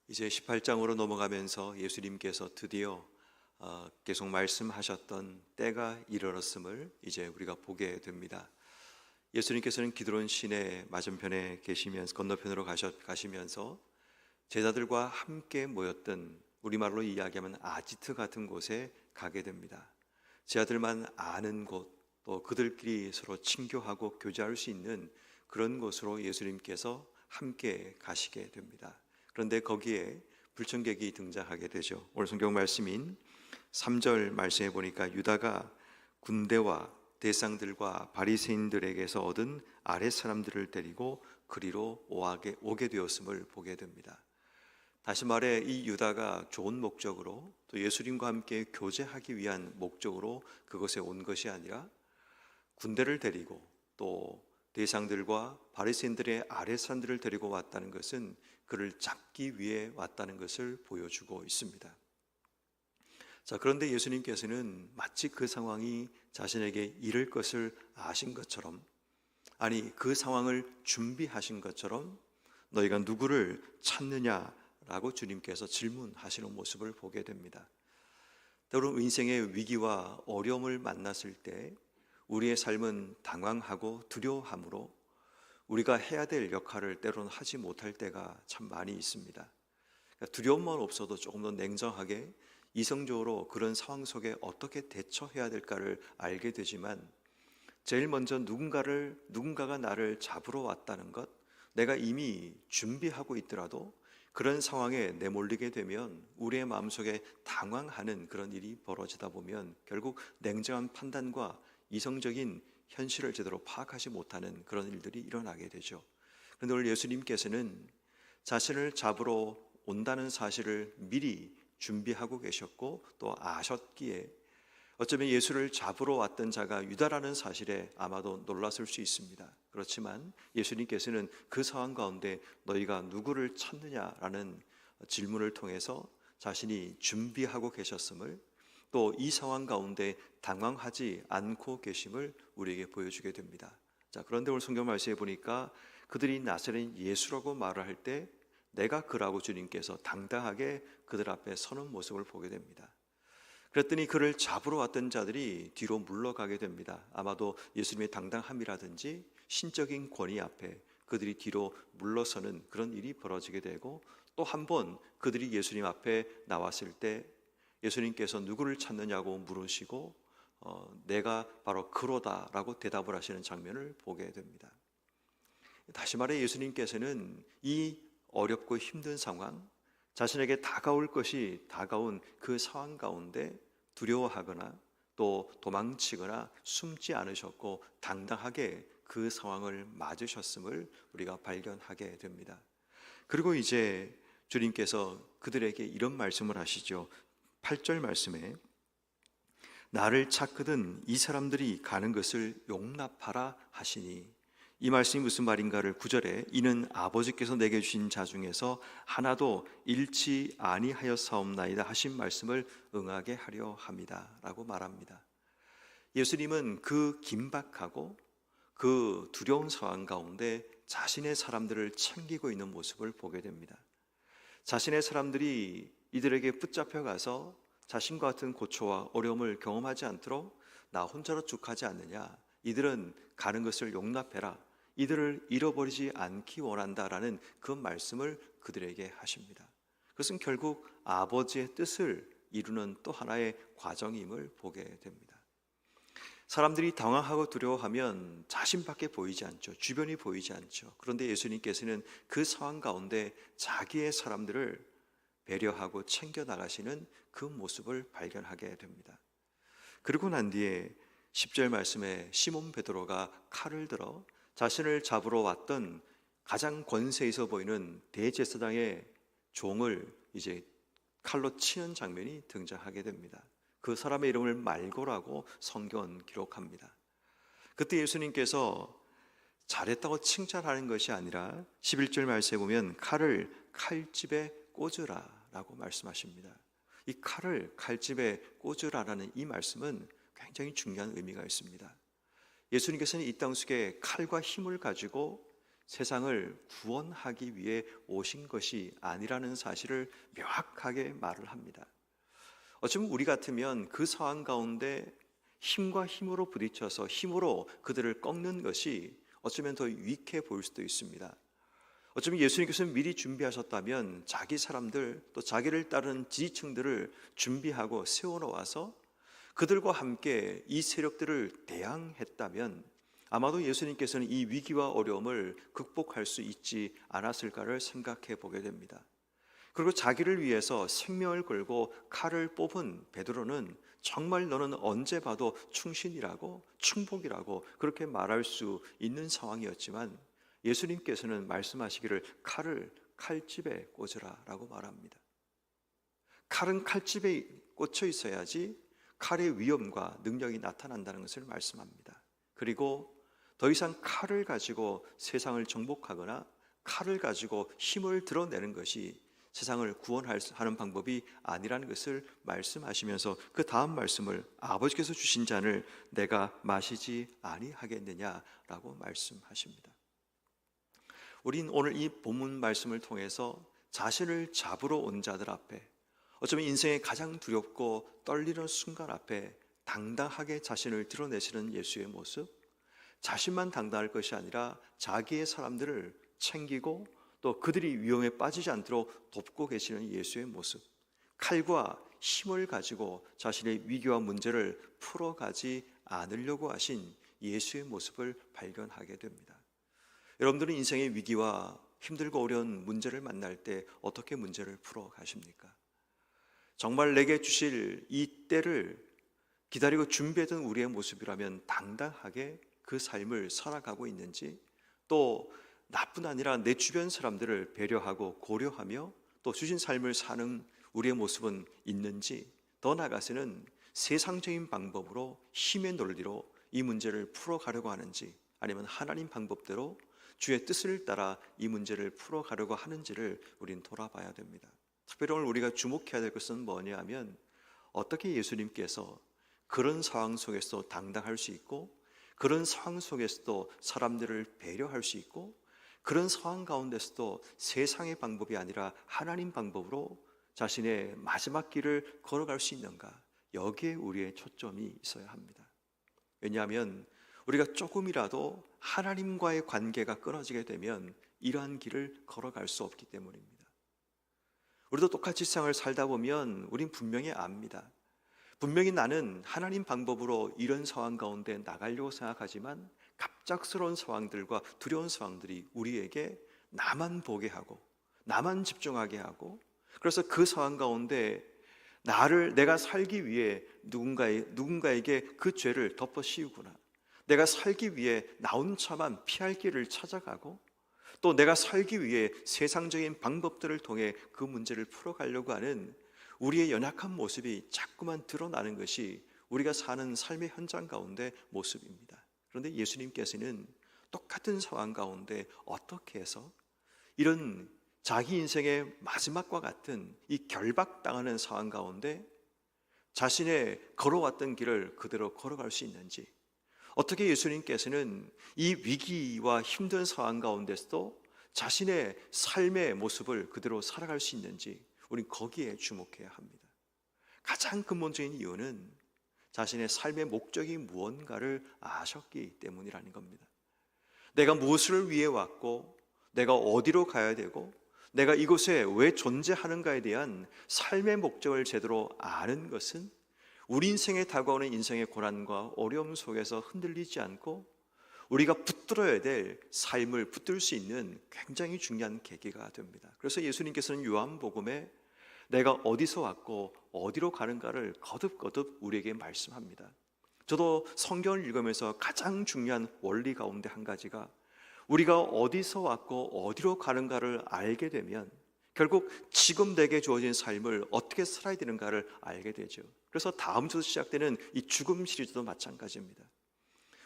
이제 18장으로 넘어가면서 예수님께서 드디어 계속 말씀하셨던 때가 이르렀음을 이제 우리가 보게 됩니다. 예수님께서는 기드론 시내 맞은편에 계시면서 건너편으로 가시면서 제자들과 함께 모였던, 우리말로 이야기하면 아지트 같은 곳에 가게 됩니다. 제자들만 아는 곳, 또 그들끼리 서로 친교하고 교제할 수 있는 그런 곳으로 예수님께서 함께 가시게 됩니다. 그런데 거기에 불청객이 등장하게 되죠. 오늘 성경 말씀인 3절 말씀해 보니까 유다가 군대와 대상들과 바리새인들에게서 얻은 아랫 사람들을 데리고 그리로 오게 되었음을 보게 됩니다. 다시 말해 이 유다가 좋은 목적으로 또 예수님과 함께 교제하기 위한 목적으로 그것에 온 것이 아니라 군대를 데리고 또 대상들과 바리새인들의 아랫 사람들을 데리고 왔다는 것은 그를 잡기 위해 왔다는 것을 보여주고 있습니다. 자, 그런데 예수님께서는 마치 그 상황이 자신에게 이를 것을 아신 것처럼, 아니 그 상황을 준비하신 것처럼 너희가 누구를 찾느냐라고 주님께서 질문하시는 모습을 보게 됩니다. 때로는 인생의 위기와 어려움을 만났을 때 우리의 삶은 당황하고 두려워하므로 우리가 해야 될 역할을 때로는 하지 못할 때가 참 많이 있습니다. 두려움만 없어도 조금 더 냉정하게 이성적으로 그런 상황 속에 어떻게 대처해야 될까를 알게 되지만, 제일 먼저 누군가가 나를 잡으러 왔다는 것, 내가 이미 준비하고 있더라도 그런 상황에 내몰리게 되면 우리의 마음속에 당황하는 그런 일이 벌어지다 보면 결국 냉정한 판단과 이성적인 현실을 제대로 파악하지 못하는 그런 일들이 일어나게 되죠. 그런데 오늘 예수님께서는 자신을 잡으러 온다는 사실을 미리 준비하고 계셨고 또 아셨기에 어쩌면 예수를 잡으러 왔던 자가 유다라는 사실에 아마도 놀랐을 수 있습니다. 그렇지만 예수님께서는 그 상황 가운데 너희가 누구를 찾느냐라는 질문을 통해서 자신이 준비하고 계셨음을, 또 이 상황 가운데 당황하지 않고 계심을 우리에게 보여주게 됩니다. 자, 그런데 오늘 성경 말씀에 보니까 그들이 나사렛 예수라고 말을 할 때 내가 그라고 주님께서 당당하게 그들 앞에 서는 모습을 보게 됩니다. 그랬더니 그를 잡으러 왔던 자들이 뒤로 물러가게 됩니다. 아마도 예수님의 당당함이라든지 신적인 권위 앞에 그들이 뒤로 물러서는 그런 일이 벌어지게 되고, 또 한 번 그들이 예수님 앞에 나왔을 때 예수님께서 누구를 찾느냐고 물으시고 내가 바로 그로다라고 대답을 하시는 장면을 보게 됩니다. 다시 말해 예수님께서는 이 어렵고 힘든 상황, 자신에게 다가온 그 상황 가운데 두려워하거나 또 도망치거나 숨지 않으셨고 당당하게 그 상황을 맞으셨음을 우리가 발견하게 됩니다. 그리고 이제 주님께서 그들에게 이런 말씀을 하시죠. 8절 말씀에 나를 찾거든 이 사람들이 가는 것을 용납하라 하시니, 이 말씀이 무슨 말인가를 9절에 이는 아버지께서 내게 주신 자 중에서 하나도 잃지 아니하였사옵나이다 하신 말씀을 응하게 하려 함이다 라고 말합니다. 예수님은 그 긴박하고 그 두려운 상황 가운데 자신의 사람들을 챙기고 있는 모습을 보게 됩니다. 자신의 사람들이 이들에게 붙잡혀가서 자신과 같은 고초와 어려움을 경험하지 않도록 나 혼자로 쭉 하지 않느냐, 이들은 가는 것을 용납해라, 이들을 잃어버리지 않기 원한다라는 그 말씀을 그들에게 하십니다. 그것은 결국 아버지의 뜻을 이루는 또 하나의 과정임을 보게 됩니다. 사람들이 당황하고 두려워하면 자신밖에 보이지 않죠. 주변이 보이지 않죠. 그런데 예수님께서는 그 상황 가운데 자기의 사람들을 배려하고 챙겨나가시는 그 모습을 발견하게 됩니다. 그리고 난 뒤에 10절 말씀에 시몬 베드로가 칼을 들어 자신을 잡으러 왔던 가장 권세 있어 보이는 대제사장의 종을 이제 칼로 치는 장면이 등장하게 됩니다. 그 사람의 이름을 말고라고 성경은 기록합니다. 그때 예수님께서 잘했다고 칭찬하는 것이 아니라 11절 말씀에 보면 칼을 칼집에 꽂으라 라고 말씀하십니다. 이 칼을 칼집에 꽂으라라는 이 말씀은 굉장히 중요한 의미가 있습니다. 예수님께서는 이 땅 속에 칼과 힘을 가지고 세상을 구원하기 위해 오신 것이 아니라는 사실을 명확하게 말을 합니다. 어쩌면 우리 같으면 그 상황 가운데 힘과 힘으로 부딪혀서 힘으로 그들을 꺾는 것이 어쩌면 더 유익해 보일 수도 있습니다. 어쩌면 예수님께서는 미리 준비하셨다면 자기 사람들 또 자기를 따르는 지지층들을 준비하고 세워놓아서 그들과 함께 이 세력들을 대항했다면 아마도 예수님께서는 이 위기와 어려움을 극복할 수 있지 않았을까를 생각해 보게 됩니다. 그리고 자기를 위해서 생명을 걸고 칼을 뽑은 베드로는 정말 너는 언제 봐도 충신이라고 충복이라고 그렇게 말할 수 있는 상황이었지만 예수님께서는 말씀하시기를 칼을 칼집에 꽂으라 라고 말합니다. 칼은 칼집에 꽂혀 있어야지 칼의 위엄과 능력이 나타난다는 것을 말씀합니다. 그리고 더 이상 칼을 가지고 세상을 정복하거나 칼을 가지고 힘을 드러내는 것이 세상을 구원하는 방법이 아니라는 것을 말씀하시면서 그 다음 말씀을 아버지께서 주신 잔을 내가 마시지 아니하겠느냐라고 말씀하십니다. 우린 오늘 이 본문 말씀을 통해서 자신을 잡으러 온 자들 앞에 어쩌면 인생의 가장 두렵고 떨리는 순간 앞에 당당하게 자신을 드러내시는 예수의 모습, 자신만 당당할 것이 아니라 자기의 사람들을 챙기고 또 그들이 위험에 빠지지 않도록 돕고 계시는 예수의 모습, 칼과 힘을 가지고 자신의 위기와 문제를 풀어가지 않으려고 하신 예수의 모습을 발견하게 됩니다. 여러분들은 인생의 위기와 힘들고 어려운 문제를 만날 때 어떻게 문제를 풀어 가십니까? 정말 내게 주실 이 때를 기다리고 준비했던 우리의 모습이라면 당당하게 그 삶을 살아가고 있는지, 또 나뿐 아니라 내 주변 사람들을 배려하고 고려하며 또 주신 삶을 사는 우리의 모습은 있는지, 더 나아가서는 세상적인 방법으로 힘의 논리로 이 문제를 풀어가려고 하는지, 아니면 하나님 방법대로 주의 뜻을 따라 이 문제를 풀어가려고 하는지를 우린 돌아봐야 됩니다. 특별히 오늘 우리가 주목해야 될 것은 뭐냐 하면, 어떻게 예수님께서 그런 상황 속에서도 당당할 수 있고, 그런 상황 속에서도 사람들을 배려할 수 있고, 그런 상황 가운데서도 세상의 방법이 아니라 하나님 방법으로 자신의 마지막 길을 걸어갈 수 있는가, 여기에 우리의 초점이 있어야 합니다. 왜냐하면 우리가 조금이라도 하나님과의 관계가 끊어지게 되면 이러한 길을 걸어갈 수 없기 때문입니다. 우리도 똑같이 세상을 살다 보면 우린 분명히 압니다. 분명히 나는 하나님 방법으로 이런 상황 가운데 나가려고 생각하지만 갑작스러운 상황들과 두려운 상황들이 우리에게 나만 보게 하고 나만 집중하게 하고, 그래서 그 상황 가운데 내가 살기 위해 누군가에게 그 죄를 덮어 씌우구나, 내가 살기 위해 나 혼자만 피할 길을 찾아가고, 또 내가 살기 위해 세상적인 방법들을 통해 그 문제를 풀어가려고 하는 우리의 연약한 모습이 자꾸만 드러나는 것이 우리가 사는 삶의 현장 가운데 모습입니다. 그런데 예수님께서는 똑같은 상황 가운데 어떻게 해서 이런 자기 인생의 마지막과 같은 이 결박당하는 상황 가운데 자신의 걸어왔던 길을 그대로 걸어갈 수 있는지, 어떻게 예수님께서는 이 위기와 힘든 상황 가운데서도 자신의 삶의 모습을 그대로 살아갈 수 있는지, 우린 거기에 주목해야 합니다. 가장 근본적인 이유는 자신의 삶의 목적이 무언가를 아셨기 때문이라는 겁니다. 내가 무엇을 위해 왔고, 내가 어디로 가야 되고, 내가 이곳에 왜 존재하는가에 대한 삶의 목적을 제대로 아는 것은 우리 인생에 다가오는 인생의 고난과 어려움 속에서 흔들리지 않고 우리가 붙들어야 될 삶을 붙들 수 있는 굉장히 중요한 계기가 됩니다. 그래서 예수님께서는 요한복음에 내가 어디서 왔고 어디로 가는가를 거듭거듭 우리에게 말씀합니다. 저도 성경을 읽으면서 가장 중요한 원리 가운데 한 가지가, 우리가 어디서 왔고 어디로 가는가를 알게 되면 결국 지금 내게 주어진 삶을 어떻게 살아야 되는가를 알게 되죠. 그래서 다음 주부터 시작되는 이 죽음 시리즈도 마찬가지입니다.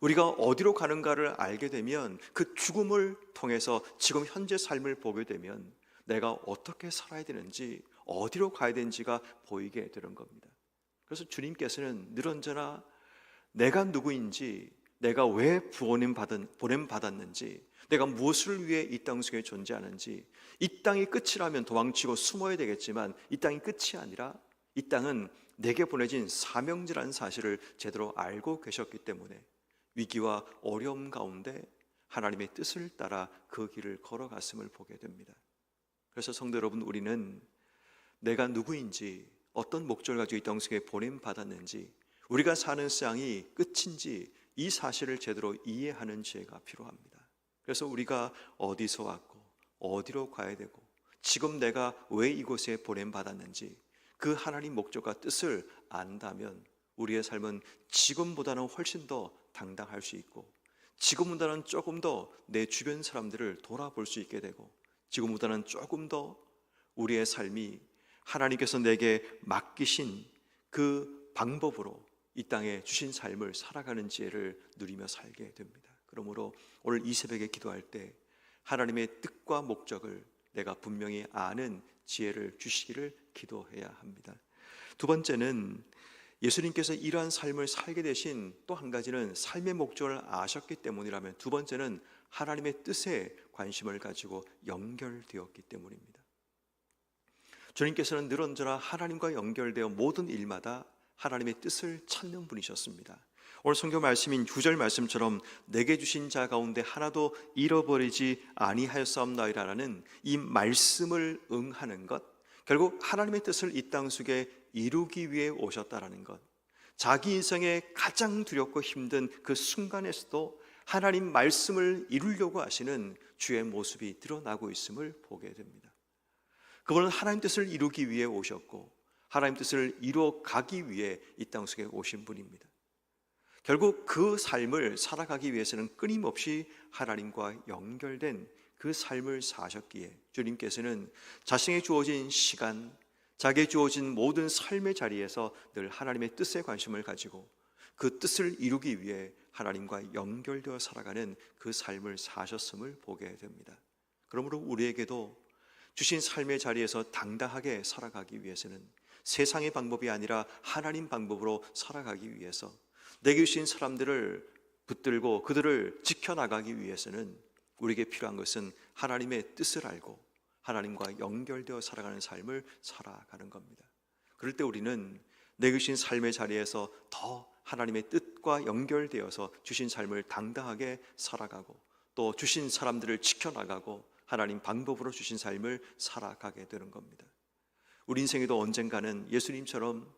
우리가 어디로 가는가를 알게 되면 그 죽음을 통해서 지금 현재 삶을 보게 되면 내가 어떻게 살아야 되는지, 어디로 가야 되는지가 보이게 되는 겁니다. 그래서 주님께서는 늘 언제나 내가 누구인지, 내가 왜 보냄받았는지, 내가 무엇을 위해 이 땅 속에 존재하는지, 이 땅이 끝이라면 도망치고 숨어야 되겠지만 이 땅이 끝이 아니라 이 땅은 내게 보내진 사명지라는 사실을 제대로 알고 계셨기 때문에 위기와 어려움 가운데 하나님의 뜻을 따라 그 길을 걸어갔음을 보게 됩니다. 그래서 성도 여러분, 우리는 내가 누구인지, 어떤 목적을 가지고 이 땅 속에 보냄받았는지, 우리가 사는 세상이 끝인지 이 사실을 제대로 이해하는 지혜가 필요합니다. 그래서 우리가 어디서 왔고 어디로 가야 되고 지금 내가 왜 이곳에 보냄받았는지 그 하나님 목적과 뜻을 안다면 우리의 삶은 지금보다는 훨씬 더 당당할 수 있고, 지금보다는 조금 더 내 주변 사람들을 돌아볼 수 있게 되고, 지금보다는 조금 더 우리의 삶이 하나님께서 내게 맡기신 그 방법으로 이 땅에 주신 삶을 살아가는 지혜를 누리며 살게 됩니다. 그러므로 오늘 이 새벽에 기도할 때 하나님의 뜻과 목적을 내가 분명히 아는 지혜를 주시기를 기도해야 합니다. 두 번째는 예수님께서 이러한 삶을 살게 되신 또 한 가지는 삶의 목적을 아셨기 때문이라면, 두 번째는 하나님의 뜻에 관심을 가지고 연결되었기 때문입니다. 주님께서는 늘 언제나 하나님과 연결되어 모든 일마다 하나님의 뜻을 찾는 분이셨습니다. 오늘 성경 말씀인 9절 말씀처럼 내게 주신 자 가운데 하나도 잃어버리지 아니하였사옵나이다라는 이 말씀을 응하는 것, 결국 하나님의 뜻을 이 땅 속에 이루기 위해 오셨다라는 것, 자기 인생에 가장 두렵고 힘든 그 순간에서도 하나님 말씀을 이루려고 하시는 주의 모습이 드러나고 있음을 보게 됩니다. 그분은 하나님 뜻을 이루기 위해 오셨고 하나님 뜻을 이루어 가기 위해 이 땅 속에 오신 분입니다. 결국 그 삶을 살아가기 위해서는 끊임없이 하나님과 연결된 그 삶을 사셨기에 주님께서는 자신에게 주어진 시간, 자기에게 주어진 모든 삶의 자리에서 늘 하나님의 뜻에 관심을 가지고 그 뜻을 이루기 위해 하나님과 연결되어 살아가는 그 삶을 사셨음을 보게 됩니다. 그러므로 우리에게도 주신 삶의 자리에서 당당하게 살아가기 위해서는 세상의 방법이 아니라 하나님 방법으로 살아가기 위해서, 내게 주신 사람들을 붙들고 그들을 지켜나가기 위해서는 우리에게 필요한 것은 하나님의 뜻을 알고 하나님과 연결되어 살아가는 삶을 살아가는 겁니다. 그럴 때 우리는 내게 주신 삶의 자리에서 더 하나님의 뜻과 연결되어서 주신 삶을 당당하게 살아가고 또 주신 사람들을 지켜나가고 하나님 방법으로 주신 삶을 살아가게 되는 겁니다. 우리 인생에도 언젠가는 예수님처럼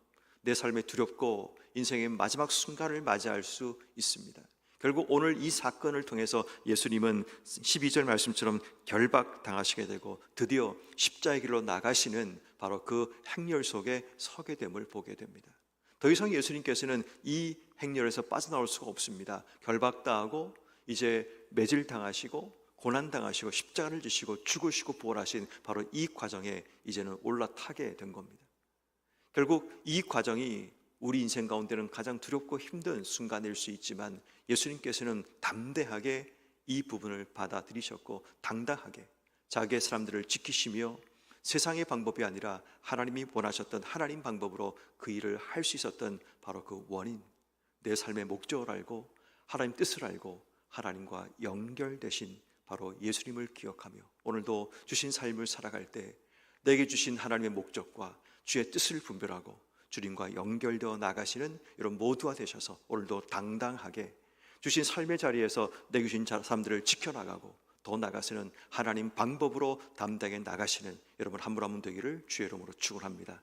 내 삶에 두렵고 인생의 마지막 순간을 맞이할 수 있습니다. 결국 오늘 이 사건을 통해서 예수님은 12절 말씀처럼 결박당하시게 되고 드디어 십자가의 길로 나가시는 바로 그 행렬 속에 서게 됨을 보게 됩니다. 더 이상 예수님께서는 이 행렬에서 빠져나올 수가 없습니다. 결박당하고 이제 매질당하시고 고난당하시고 십자가를 지시고 죽으시고 부활하신 바로 이 과정에 이제는 올라타게 된 겁니다. 결국 이 과정이 우리 인생 가운데는 가장 두렵고 힘든 순간일 수 있지만 예수님께서는 담대하게 이 부분을 받아들이셨고 당당하게 자기의 사람들을 지키시며 세상의 방법이 아니라 하나님이 원하셨던 하나님 방법으로 그 일을 할 수 있었던 바로 그 원인, 내 삶의 목적을 알고 하나님 뜻을 알고 하나님과 연결되신 바로 예수님을 기억하며 오늘도 주신 삶을 살아갈 때 내게 주신 하나님의 목적과 주의 뜻을 분별하고 주님과 연결되어 나가시는 이런 모두가 되셔서 오늘도 당당하게 주신 삶의 자리에서 내게 주신 사람들을 지켜나가고 더 나가서는 하나님 방법으로 담대하게 나가시는 여러분 한 분 한 분 되기를 주의 이름으로 축원합니다.